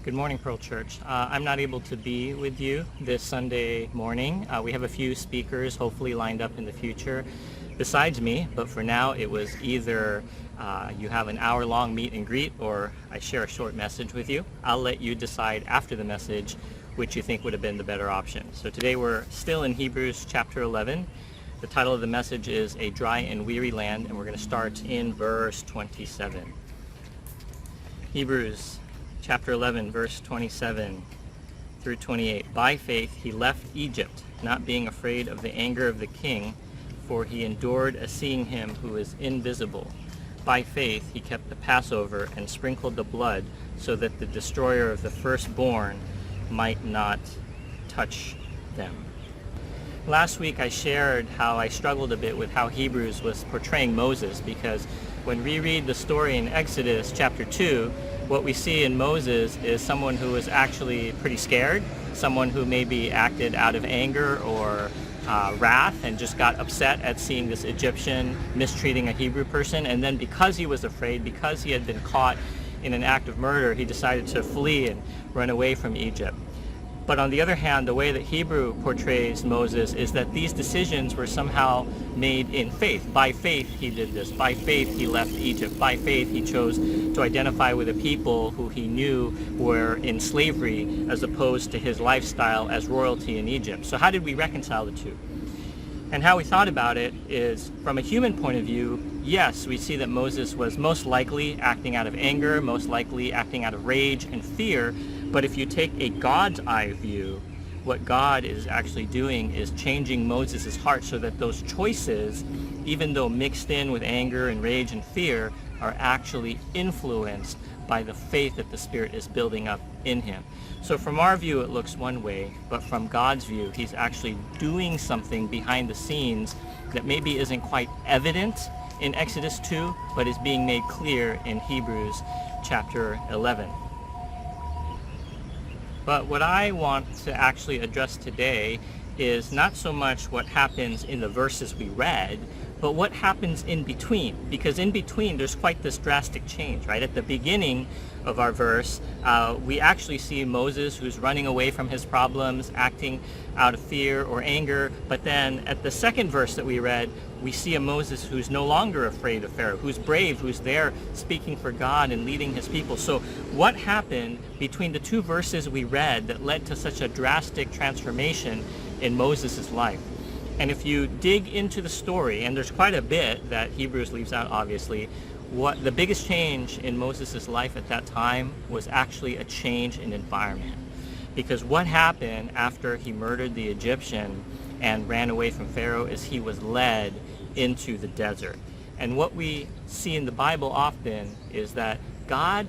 Good morning, Pearl Church. I'm not able to be with you this Sunday morning. We have a few speakers hopefully lined up in the future besides me, but for now it was either you have an hour-long meet and greet or I share a short message with you. I'll let you decide after the message which you think would have been the better option. So today we're still in Hebrews chapter 11. The title of the message is A Dry and Weary Land, and we're going to start in verse 27. Hebrews chapter 11, verse 27 through 28. By faith he left Egypt, not being afraid of the anger of the king, for he endured as seeing him who is invisible. By faith he kept the Passover and sprinkled the blood, so that the destroyer of the firstborn might not touch them. Last week I shared how I struggled a bit with how Hebrews was portraying Moses, because when we read the story in Exodus chapter 2, what we see in Moses is someone who was actually pretty scared, someone who maybe acted out of anger or wrath and just got upset at seeing this Egyptian mistreating a Hebrew person, and then because he was afraid, because he had been caught in an act of murder, he decided to flee and run away from Egypt. But on the other hand, the way that Hebrew portrays Moses is that these decisions were somehow made in faith. By faith he did this. By faith he left Egypt. By faith he chose to identify with a people who he knew were in slavery as opposed to his lifestyle as royalty in Egypt. So how did we reconcile the two? And how we thought about it is, from a human point of view, yes, we see that Moses was most likely acting out of anger, most likely acting out of rage and fear. But if you take a God's eye view, what God is actually doing is changing Moses' heart so that those choices, even though mixed in with anger and rage and fear, are actually influenced by the faith that the Spirit is building up in him. So from our view it looks one way, but from God's view he's actually doing something behind the scenes that maybe isn't quite evident in Exodus 2, but is being made clear in Hebrews chapter 11. But what I want to actually address today is not so much what happens in the verses we read, but what happens in between. Because in between there's quite this drastic change, right? At the beginning of our verse, we actually see Moses who's running away from his problems, acting out of fear or anger. But then at the second verse that we read, we see a Moses who's no longer afraid of Pharaoh, who's brave, who's there speaking for God and leading his people. So what happened between the two verses we read that led to such a drastic transformation in Moses' life? And if you dig into the story, and there's quite a bit that Hebrews leaves out obviously, what the biggest change in Moses' life at that time was actually a change in environment. Because what happened after he murdered the Egyptian and ran away from Pharaoh is he was led into the desert. And what we see in the Bible often is that God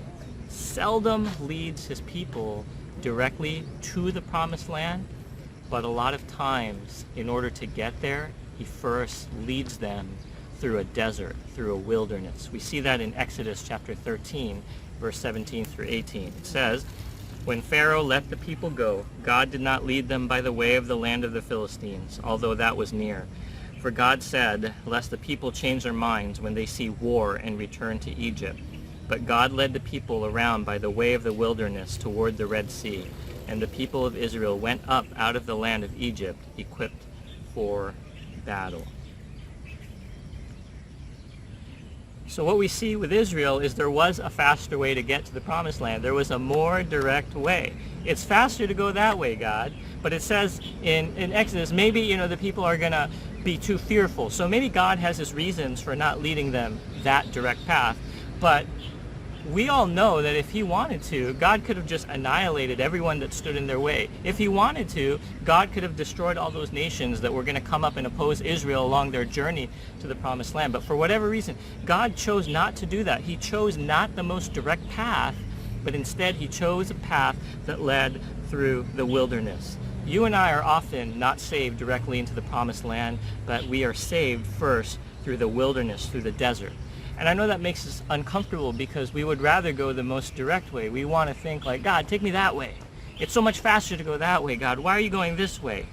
seldom leads his people directly to the promised land, but a lot of times in order to get there, he first leads them through a desert, through a wilderness. We see that in Exodus chapter 13, verse 17 through 18. It says, "When Pharaoh let the people go, God did not lead them by the way of the land of the Philistines, although that was near. For God said, lest the people change their minds when they see war and return to Egypt. But God led the people around by the way of the wilderness toward the Red Sea, and the people of Israel went up out of the land of Egypt, equipped for battle." So what we see with Israel is there was a faster way to get to the promised land. There was a more direct way. It's faster to go that way, God. But it says in Exodus, maybe, the people are going to be too fearful. So maybe God has his reasons for not leading them that direct path. But we all know that if he wanted to, God could have just annihilated everyone that stood in their way. If he wanted to, God could have destroyed all those nations that were going to come up and oppose Israel along their journey to the promised land. But for whatever reason, God chose not to do that. He chose not the most direct path, but instead he chose a path that led through the wilderness. You and I are often not saved directly into the promised land, but we are saved first through the wilderness, through the desert. And I know that makes us uncomfortable because we would rather go the most direct way. We want to think like, God, take me that way. It's so much faster to go that way, God. Why are you going this way?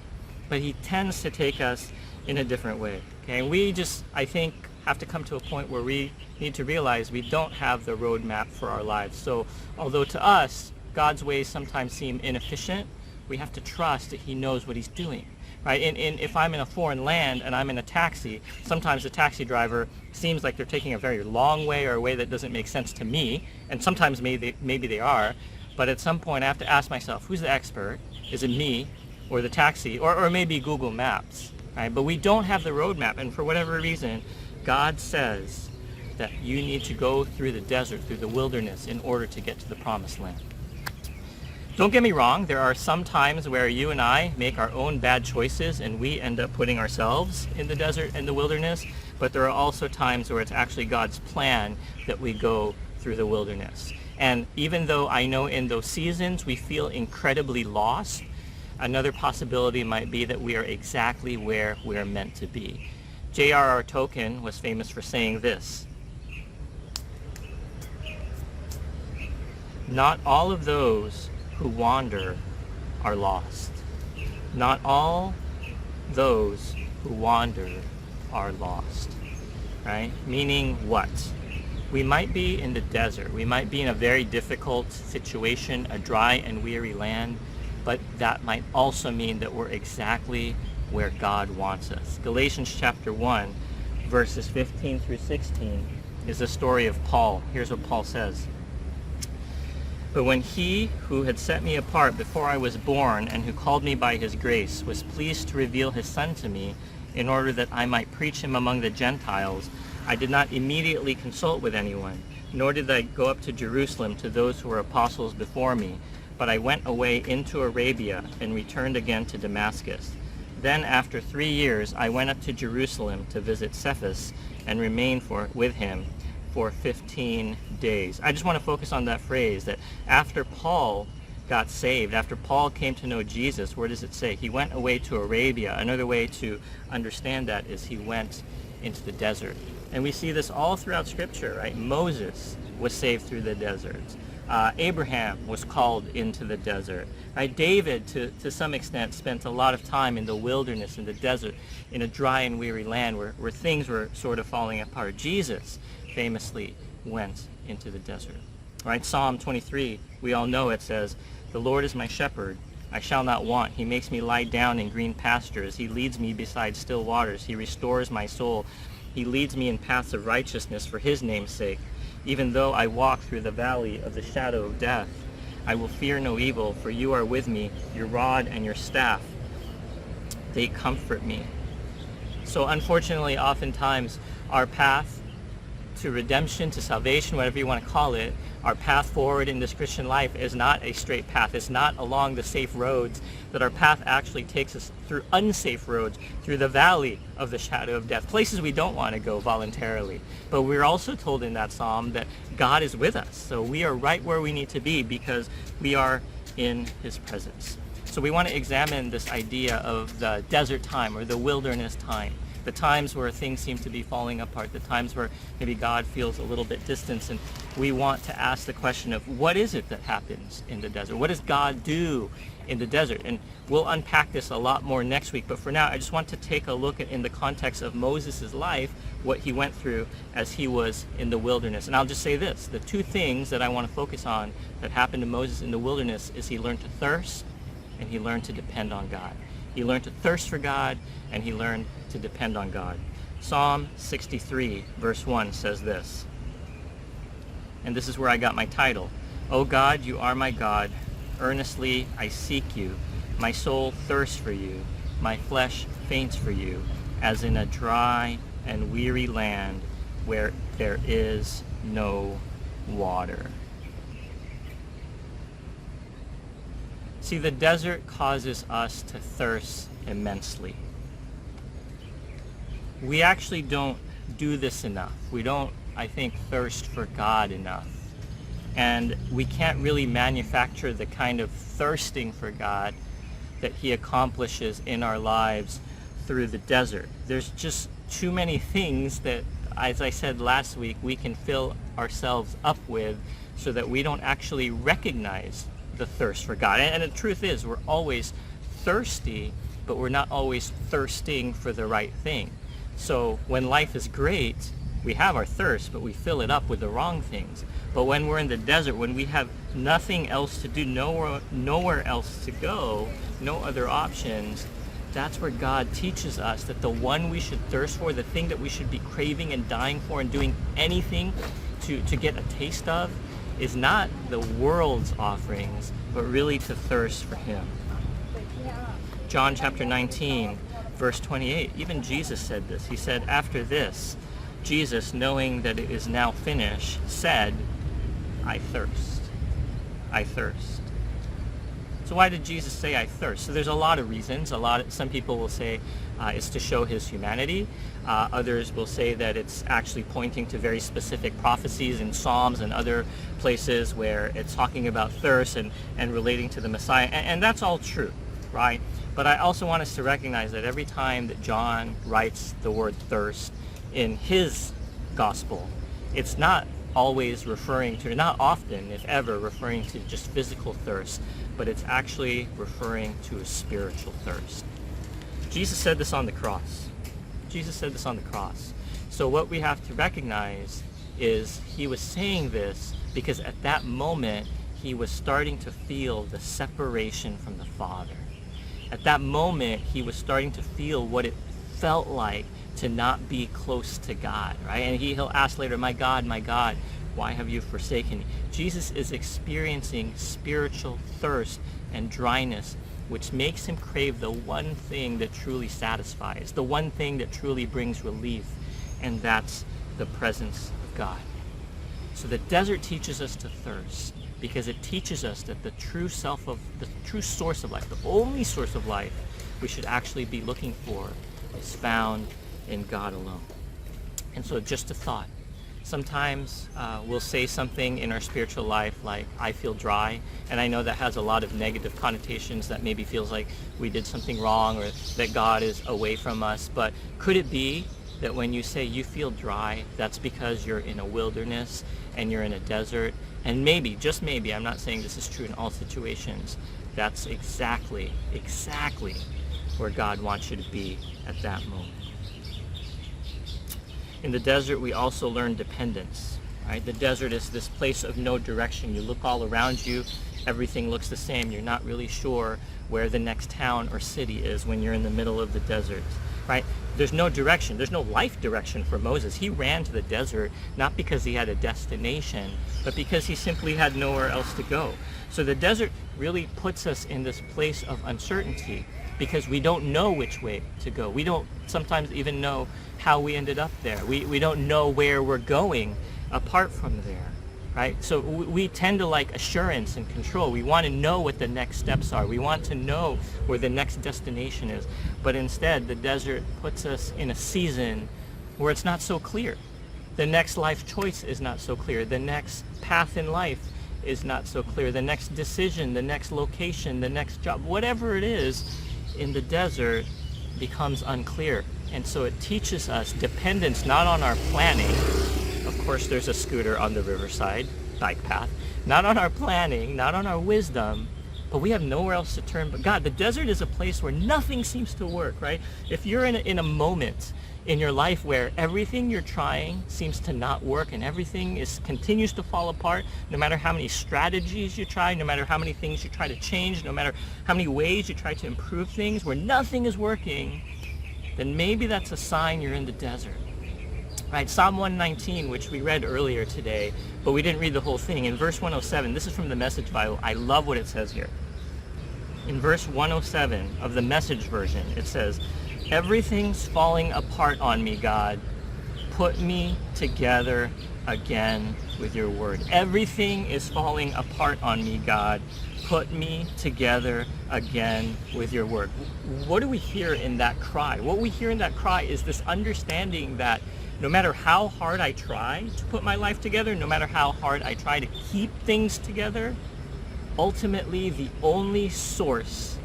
But he tends to take us in a different way. Okay, and we just, I think, have to come to a point where we need to realize we don't have the roadmap for our lives. So although to us God's ways sometimes seem inefficient, we have to trust that he knows what he's doing. Right? If I'm in a foreign land and I'm in a taxi, sometimes the taxi driver seems like they're taking a very long way or a way that doesn't make sense to me, and sometimes maybe they are, but at some point I have to ask myself, who's the expert? Is it me or the taxi or maybe Google Maps? Right? But we don't have the roadmap, and for whatever reason, God says that you need to go through the desert, through the wilderness, in order to get to the promised land. Don't get me wrong, there are some times where you and I make our own bad choices and we end up putting ourselves in the desert and the wilderness, but there are also times where it's actually God's plan that we go through the wilderness. And even though I know in those seasons we feel incredibly lost, another possibility might be that we are exactly where we're meant to be. J.R.R. Tolkien was famous for saying this: "Not all of those who wander are lost. Not all those who wander are lost." Right? Meaning what? We might be in the desert. We might be in a very difficult situation, a dry and weary land, but that might also mean that we're exactly where God wants us. Galatians chapter 1, verses 15 through 16 is the story of Paul. Here's what Paul says: "But when he who had set me apart before I was born and who called me by his grace was pleased to reveal his Son to me in order that I might preach him among the Gentiles, I did not immediately consult with anyone, nor did I go up to Jerusalem to those who were apostles before me, but I went away into Arabia and returned again to Damascus. Then after 3 years I went up to Jerusalem to visit Cephas and remained with him for 15 days. I just want to focus on that phrase, that after Paul got saved, after Paul came to know Jesus, where does it say? He went away to Arabia. Another way to understand that is he went into the desert. And we see this all throughout Scripture, right? Moses was saved through the desert. Abraham was called into the desert. Right? David, to some extent, spent a lot of time in the wilderness, in the desert, in a dry and weary land where things were sort of falling apart. Jesus famously went into the desert. Right? Psalm 23, we all know it says, "The Lord is my shepherd, I shall not want. He makes me lie down in green pastures. He leads me beside still waters. He restores my soul. He leads me in paths of righteousness for his name's sake. Even though I walk through the valley of the shadow of death, I will fear no evil, for you are with me. Your rod and your staff, they comfort me." So unfortunately, oftentimes, our path to redemption, to salvation, whatever you want to call it, our path forward in this Christian life is not a straight path. It's not along the safe roads, that our path actually takes us through unsafe roads, through the valley of the shadow of death, places we don't want to go voluntarily. But we're also told in that psalm that God is with us. So we are right where we need to be because we are in his presence. So we want to examine this idea of the desert time or the wilderness time. The times where things seem to be falling apart, the times where maybe God feels a little bit distant, and we want to ask the question of what is it that happens in the desert? What does God do in the desert? And we'll unpack this a lot more next week, but for now I just want to take a look at, in the context of Moses' life, what he went through as he was in the wilderness. And I'll just say this, the two things that I want to focus on that happened to Moses in the wilderness is he learned to thirst and he learned to depend on God. He learned to thirst for God, and he learned to depend on God. Psalm 63, verse 1 says this, and this is where I got my title: "O God, you are my God. Earnestly I seek you. My soul thirsts for you. My flesh faints for you, as in a dry and weary land where there is no water." See, the desert causes us to thirst immensely. We actually don't do this enough. We don't, I think, thirst for God enough. And we can't really manufacture the kind of thirsting for God that he accomplishes in our lives through the desert. There's just too many things that, as I said last week, we can fill ourselves up with so that we don't actually recognize the thirst for God. And the truth is, we're always thirsty, but we're not always thirsting for the right thing. So when life is great, we have our thirst, but we fill it up with the wrong things. But when we're in the desert, when we have nothing else to do, nowhere else to go, no other options, that's where God teaches us that the one we should thirst for, the thing that we should be craving and dying for and doing anything to get a taste of, is not the world's offerings, but really to thirst for him. John chapter 19, verse 28, even Jesus said this. He said, after this, Jesus, knowing that it is now finished, said, I thirst. I thirst. So why did Jesus say I thirst? So there's a lot of reasons. Some people will say it's to show his humanity. Others will say that it's actually pointing to very specific prophecies in Psalms and other places where it's talking about thirst and relating to the Messiah. And that's all true, right? But I also want us to recognize that every time that John writes the word thirst in his gospel, it's not always referring to, not often, if ever, referring to just physical thirst, but it's actually referring to a spiritual thirst. Jesus said this on the cross. Jesus said this on the cross. So what we have to recognize is he was saying this because at that moment he was starting to feel the separation from the Father. At that moment he was starting to feel what it felt like to not be close to God, right? And he'll ask later, my God, why have you forsaken me? Jesus is experiencing spiritual thirst and dryness, which makes him crave the one thing that truly satisfies, the one thing that truly brings relief, and that's the presence of God. So the desert teaches us to thirst because it teaches us that the true source of life, the only source of life we should actually be looking for is found in God alone. And so just a thought. Sometimes we'll say something in our spiritual life like, I feel dry, and I know that has a lot of negative connotations, that maybe feels like we did something wrong or that God is away from us. But could it be that when you say you feel dry, that's because you're in a wilderness and you're in a desert? And maybe, just maybe, I'm not saying this is true in all situations, that's exactly where God wants you to be at that moment. In the desert, we also learn dependence, right? The desert is this place of no direction. You look all around you, everything looks the same. You're not really sure where the next town or city is when you're in the middle of the desert, right? There's no direction. There's no life direction for Moses. He ran to the desert not because he had a destination, but because he simply had nowhere else to go. So the desert really puts us in this place of uncertainty because we don't know which way to go. We don't sometimes even know how we ended up there. We don't know where we're going apart from there, right? So we tend to like assurance and control. We want to know what the next steps are. We want to know where the next destination is. But instead, the desert puts us in a season where it's not so clear. The next life choice is not so clear. The next path in life is not so clear. The next decision, the next location, the next job, whatever it is in the desert becomes unclear. And so it teaches us dependence not on our planning. Of course, there's a scooter on the riverside bike path. Not on our planning, not on our wisdom, but we have nowhere else to turn but God. The desert is a place where nothing seems to work, right? If you're in a moment in your life where everything you're trying seems to not work and everything continues to fall apart, no matter how many strategies you try, no matter how many things you try to change, no matter how many ways you try to improve things, where nothing is working, then maybe that's a sign you're in the desert, right? Psalm 119, which we read earlier today, but we didn't read the whole thing. In verse 107, this is from the Message Bible. I love what it says here. In verse 107 of the Message version, it says, everything's falling apart on me, God. Put me together again with your word. Everything is falling apart on me, God. Put me together again with your word. What do we hear in that cry? What we hear in that cry is this understanding that no matter how hard I try to put my life together, no matter how hard I try to keep things together, ultimately the only source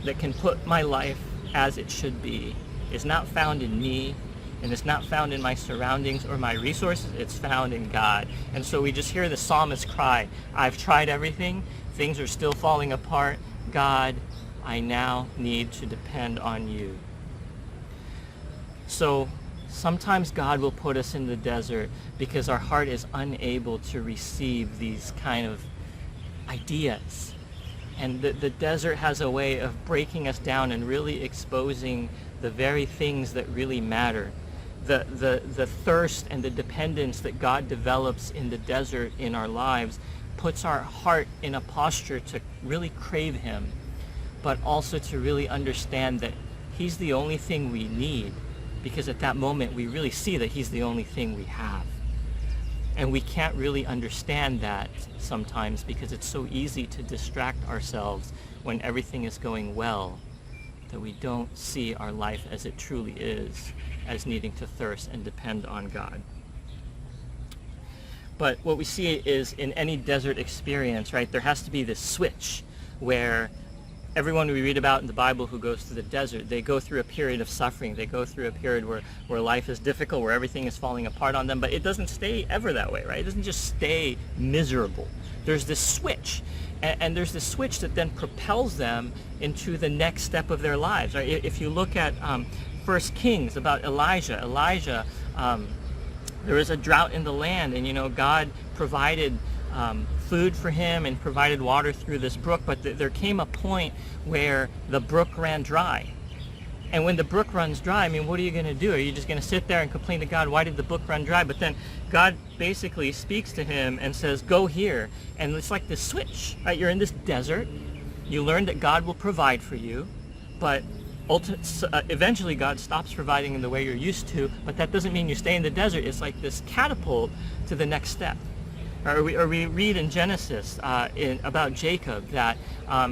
that can put my life as it should be is not found in me, and it's not found in my surroundings or my resources. It's found in God. And so we just hear the psalmist cry, I've tried everything. Things are still falling apart. God, I now need to depend on you. So Sometimes God will put us in the desert because our heart is unable to receive these kind of ideas. And the desert has a way of breaking us down and really exposing the very things that really matter. The thirst and the dependence that God develops in the desert in our lives puts our heart in a posture to really crave him, but also to really understand that he's the only thing we need, because at that moment we really see that he's the only thing we have. And we can't really understand that sometimes because it's so easy to distract ourselves when everything is going well, that we don't see our life as it truly is, as needing to thirst and depend on God. But what we see is in any desert experience, right, there has to be this switch where everyone we read about in the Bible who goes to the desert, they go through a period of suffering. They go through a period where life is difficult, where everything is falling apart on them, but it doesn't stay ever that way, right? It doesn't just stay miserable. There's this switch, and there's this switch that then propels them into the next step of their lives, right? If you look at 1 Kings about Elijah, there was a drought in the land, and God provided food for him and provided water through this brook, but there came a point where the brook ran dry. And when the brook runs dry, what are you going to do? Are you just going to sit there and complain to God, why did the brook run dry? But then God basically speaks to him and says, go here. And it's like this switch, right? You're in this desert. You learn that God will provide for you, but eventually God stops providing in the way you're used to, but that doesn't mean you stay in the desert. It's like this catapult to the next step. Or we read in Genesis about Jacob that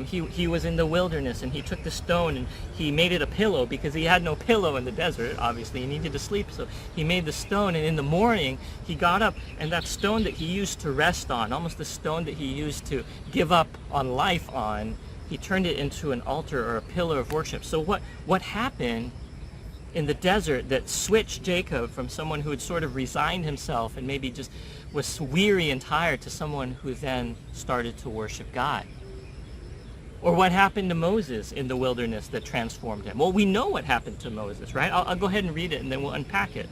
he was in the wilderness and he took the stone and he made it a pillow because he had no pillow in the desert. Obviously, he needed to sleep, so he made the stone, and in the morning he got up, and that stone that he used to rest on, almost the stone that he used to give up on life on, he turned it into an altar or a pillar of worship. So what happened in the desert that switched Jacob from someone who had sort of resigned himself and maybe just was weary and tired to someone who then started to worship God? Or what happened to Moses in the wilderness that transformed him? Well, we know what happened to Moses, right? I'll go ahead and read it and then we'll unpack it.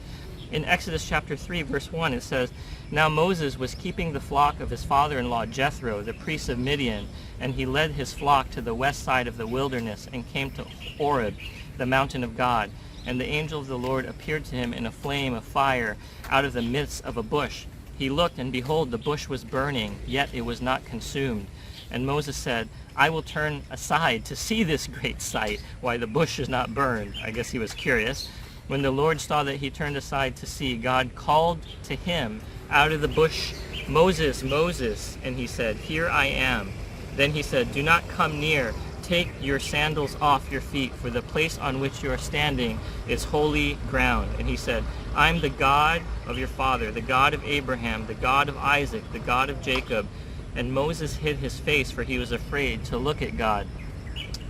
In Exodus chapter 3, verse 1, it says, "Now Moses was keeping the flock of his father-in-law Jethro, the priest of Midian, and he led his flock to the west side of the wilderness and came to Horeb, the mountain of God. And the angel of the Lord appeared to him in a flame of fire out of the midst of a bush. He looked, and behold, the bush was burning, yet it was not consumed. And Moses said, I will turn aside to see this great sight, why the bush is not burned." I guess he was curious. When the Lord saw that he turned aside to see, God called to him out of the bush, "Moses, Moses." And he said, "Here I am." Then he said, "Do not come near. Take your sandals off your feet, for the place on which you are standing is holy ground." And he said, "I am the God of your father, the God of Abraham, the God of Isaac, the God of Jacob." And Moses hid his face, for he was afraid to look at God.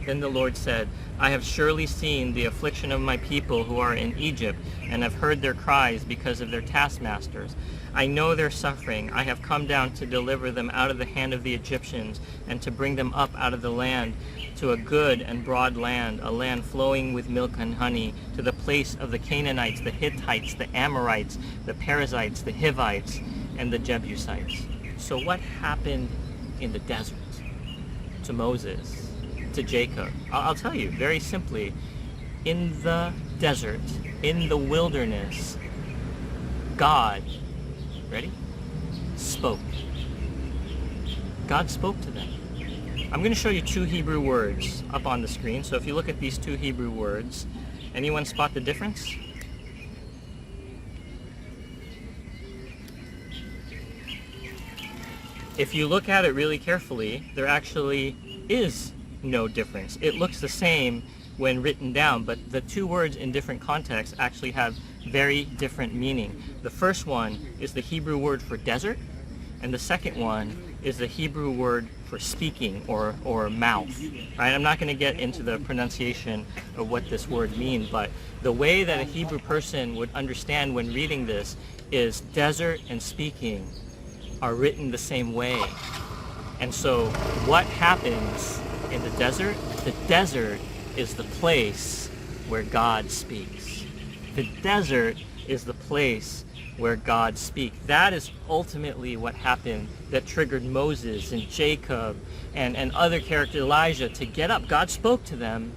Then the Lord said, "I have surely seen the affliction of my people who are in Egypt, and have heard their cries because of their taskmasters. I know their suffering. I have come down to deliver them out of the hand of the Egyptians, and to bring them up out of the land to a good and broad land, a land flowing with milk and honey, to the place of the Canaanites, the Hittites, the Amorites, the Perizzites, the Hivites, and the Jebusites." So what happened in the desert to Moses, to Jacob? I'll tell you very simply. In the desert, in the wilderness, God, ready? Spoke. God spoke to them. I'm going to show you two Hebrew words up on the screen. So if you look at these two Hebrew words, anyone spot the difference? If you look at it really carefully, there actually is no difference. It looks the same when written down, but the two words in different contexts actually have very different meaning. The first one is the Hebrew word for desert, and the second one is the Hebrew word for speaking or mouth. Right? I'm not going to get into the pronunciation of what this word means, but the way that a Hebrew person would understand when reading this is desert and speaking are written the same way. And so what happens in the desert? The desert is the place where God speaks. The desert is the place where God speaks. That is ultimately what happened that triggered Moses and Jacob and other characters, Elijah, to get up. God spoke to them,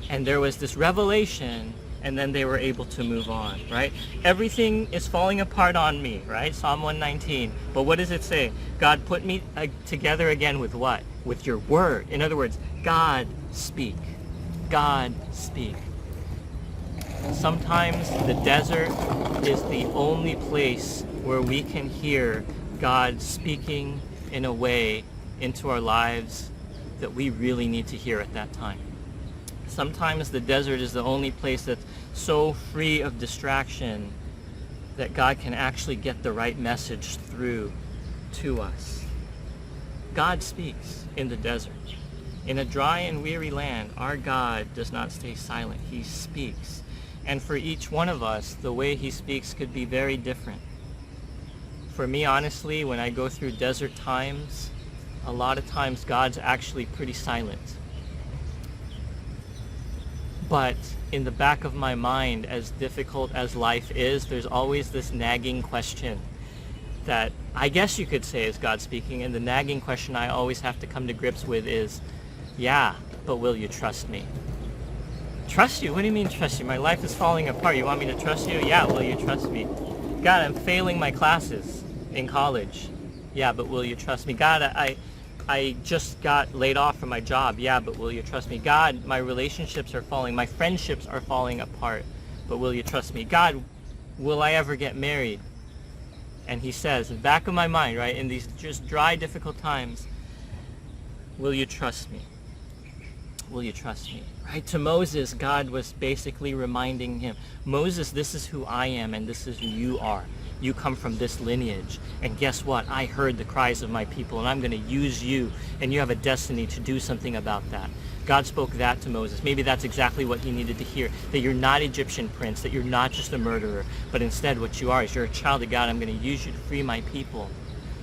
and there was this revelation, and then they were able to move on, right? Everything is falling apart on me, right? Psalm 119. But what does it say? God put me together again with what? With your word. In other words, God speak. God speak. Sometimes the desert is the only place where we can hear God speaking in a way into our lives that we really need to hear at that time. Sometimes the desert is the only place that's so free of distraction that God can actually get the right message through to us. God speaks in the desert. In a dry and weary land, our God does not stay silent. He speaks. And for each one of us, the way he speaks could be very different. For me, honestly, when I go through desert times, a lot of times God's actually pretty silent. But in the back of my mind, as difficult as life is, there's always this nagging question that I guess you could say is God speaking. And the nagging question I always have to come to grips with is, yeah, but will you trust me? Trust you? What do you mean trust you? My life is falling apart. You want me to trust you? Yeah, will you trust me? God, I'm failing my classes in college. Yeah, but will you trust me? God, I just got laid off from my job. Yeah, but will you trust me? God, my relationships are falling. My friendships are falling apart. But will you trust me? God, will I ever get married? And he says, in the back of my mind, right, in these just dry, difficult times, will you trust me? Will you trust me? Right? To Moses, God was basically reminding him, Moses, this is who I am and this is who you are. You come from this lineage. And guess what? I heard the cries of my people and I'm going to use you, and you have a destiny to do something about that. God spoke that to Moses. Maybe that's exactly what he needed to hear, that you're not Egyptian prince, that you're not just a murderer, but instead what you are is you're a child of God. I'm going to use you to free my people.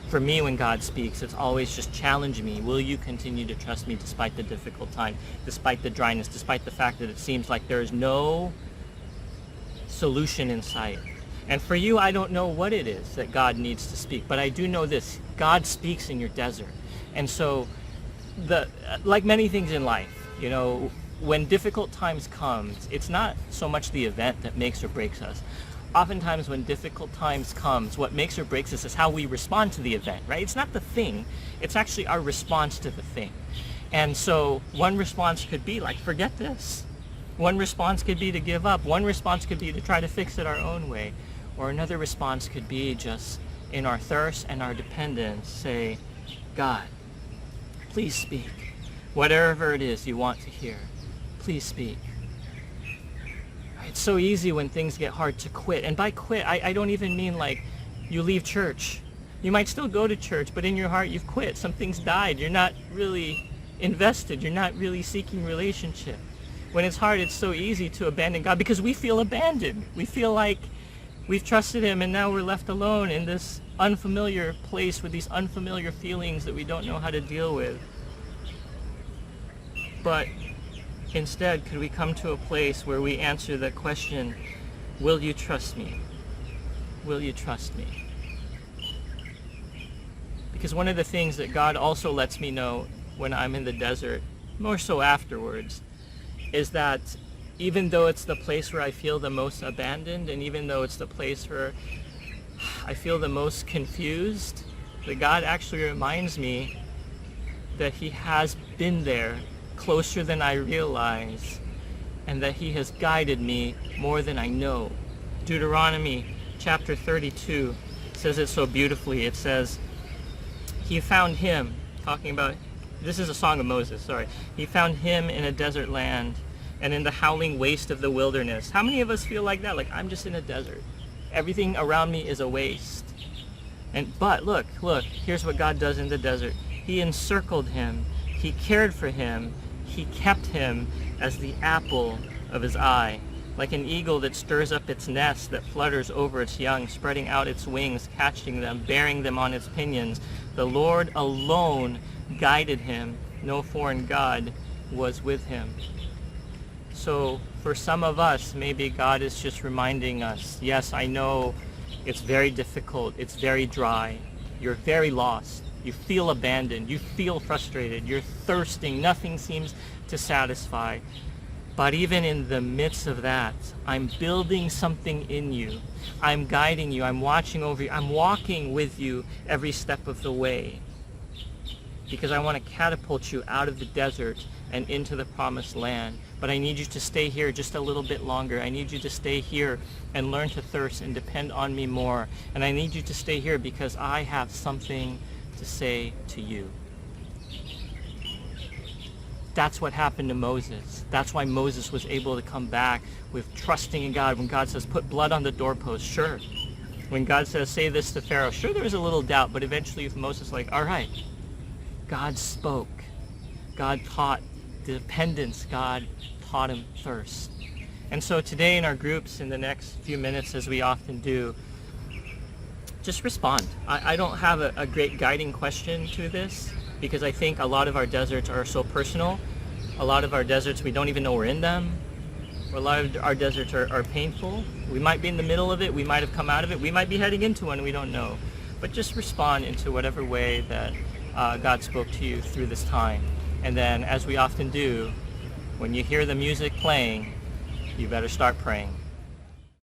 For me, when God speaks, it's always just challenge me. Will you continue to trust me despite the difficult time, despite the dryness, despite the fact that it seems like there is no solution in sight? And for you, I don't know what it is that God needs to speak, but I do know this. God speaks in your desert. And so, like many things in life, you know, when difficult times comes, it's not so much the event that makes or breaks us. Oftentimes when difficult times comes, what makes or breaks us is how we respond to the event, right? It's not the thing, it's actually our response to the thing. And so one response could be like, forget this. One response could be to give up. One response could be to try to fix it our own way. Or another response could be just in our thirst and our dependence, say, God, please speak. Whatever it is you want to hear, please speak. It's so easy when things get hard to quit. And by quit, I don't even mean like you leave church. You might still go to church, but in your heart you've quit. Something's died. You're not really invested. You're not really seeking relationship. When it's hard, it's so easy to abandon God because we feel abandoned. We feel like we've trusted him and now we're left alone in this unfamiliar place with these unfamiliar feelings that we don't know how to deal with. But instead, could we come to a place where we answer the question, will you trust me? Will you trust me? Because one of the things that God also lets me know when I'm in the desert, more so afterwards, is that even though it's the place where I feel the most abandoned, and even though it's the place where I feel the most confused, that God actually reminds me that he has been there closer than I realize, and that he has guided me more than I know. Deuteronomy chapter 32 says it so beautifully. It says, he found him, talking about, this is a song of Moses, sorry. He found him in a desert land and in the howling waste of the wilderness. How many of us feel like that? Like, I'm just in a desert. Everything around me is a waste. But look, here's what God does in the desert. He encircled him. He cared for him. He kept him as the apple of his eye. Like an eagle that stirs up its nest, that flutters over its young, spreading out its wings, catching them, bearing them on its pinions. The Lord alone guided him. No foreign god was with him. So For some of us, maybe God is just reminding us, yes, I know it's very difficult, it's very dry, you're very lost, you feel abandoned, you feel frustrated, you're thirsting, nothing seems to satisfy. But even in the midst of that, I'm building something in you. I'm guiding you, I'm watching over you, I'm walking with you every step of the way. Because I want to catapult you out of the desert and into the promised land. But I need you to stay here just a little bit longer. I need you to stay here and learn to thirst and depend on me more. And I need you to stay here because I have something to say to you. That's what happened to Moses. That's why Moses was able to come back with trusting in God. When God says, put blood on the doorpost, sure. When God says, say this to Pharaoh, sure, there was a little doubt, but eventually Moses like, all right. God spoke. God taught dependence. God taught him thirst. And so today in our groups, in the next few minutes, as we often do, just respond. I don't have a great guiding question to this, because I think a lot of our deserts are so personal. A lot of our deserts, we don't even know we're in them. A lot of our deserts are painful. We might be in the middle of it. We might have come out of it. We might be heading into one. We don't know. But just respond into whatever way that God spoke to you through this time. And then, as we often do, when you hear the music playing, you better start praying.